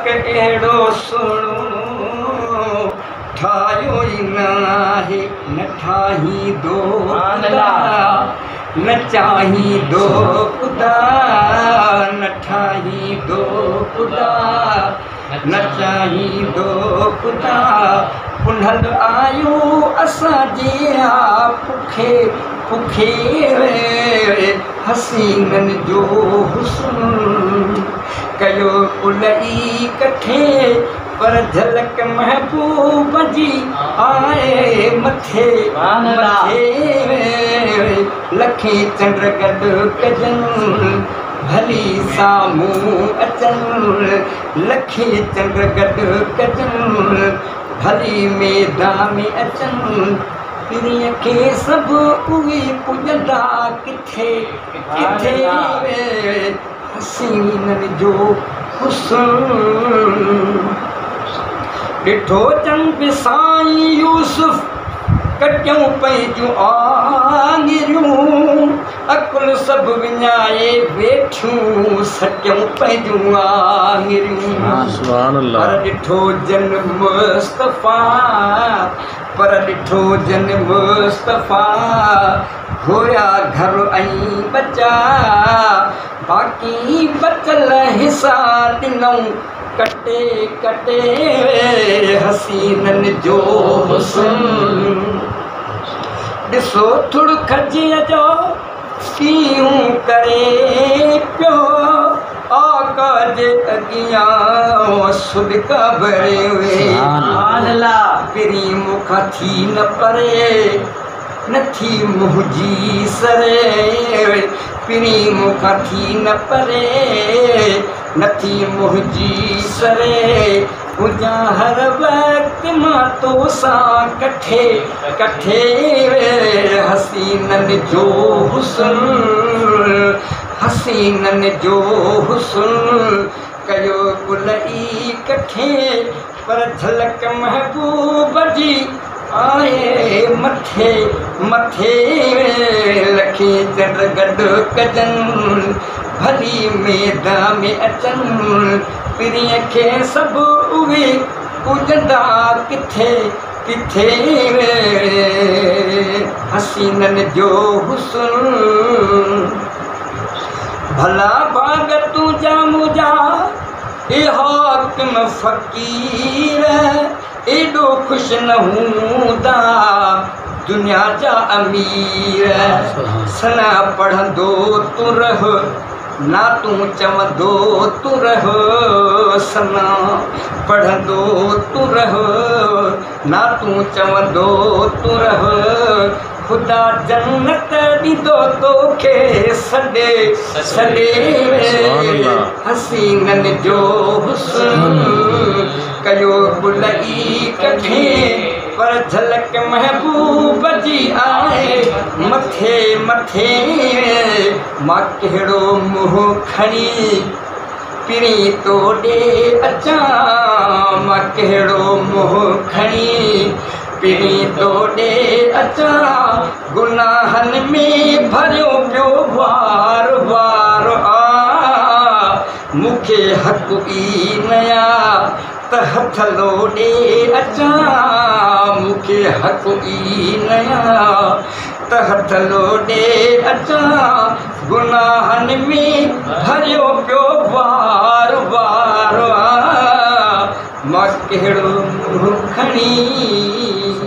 के एड़ो सुनो ठायो ही नाहे न ठाही दो खुदा न चाही दो खुदा न ठाही दो खुदा न चाही दो खुदा पुनल आयो असां जिया पुखे पुखे हसीनन जो हुस्न कयो कुलई कठे पर झलक महबूब जी आए मथे मथे लखे चंद्र गॾु कजन भली साम्हूं अचन लखे चंद्र गॾु कजन भली मैदान में अचन पिरीअ खे सभु उहे पुॼंदा किथे किथे हसीनन जो हुस्न ॾिठो चंद साईं यूसुफ कटियूं पंहिंजूं आङिरियूं अकुल सभु विञाए वेठियूं सटियूं पंहिंजूं आङिरियूं पर ॾिठो जन मुस्तफ़ा पर ॾिठो जन मुस्तफ़ा होया घर ऐं बचा बाक़ी बचल हिसा ॾिनऊं कटे कटे हसीनन जो हुस्न ॾिसो थुड़ खजीअ जो कीअं करे पियो आका जे अॻियां सुॾका भरे पिरी मूंखां थी न परे नथी मुंहिंजी सरे पिरी मूंखां थी न परे नथी मुंहिंजी सरे हुजां हर वक़्तु मां तो सां कठे कठे हसीनन जो हुस्न हसीनन जो हुस्न कयो कुलई कठे पर झलक महबूब जी आए मथे मथे लखे चंद्र गॾु कजन भली मैदान में अचन पिरीअ खे सभु उहे पुॼंदा किथे किथे हसीनन जो हुस्न भला बाग तुंहिंजा मुंहिंजा ए हाकिम फ़क़ीर एॾो ख़ुशि न हूंदा दुनिया जा अमीर सना पढ़ंदो तूं रह ना तूं चवंदो तूं रह सना पढ़ंदो तूं रह ना तूं चवंदो तूं रह ख़ुदा जन्नत ॾींदो तोखे सॾे सॾे हसीनन जो हुस्न कयो गुलई कठे पर झलक महबूब जी आए मथे मथे मां कहिड़ो मुंहुं खणी पिरी तो ॾे अचां मां कहिड़ो मुंहुं खणी पिरी तो ॾे अचां गुनाहनि में भरियो पियो वार वार मूंखे हक़ ई नया त हथ लोॾे अचां मूंखे हक़ ई नया त हथ लोॾे अचां गुनाहनि में भरियो पियो वार वार मां कहिड़ो मुंहुं खणी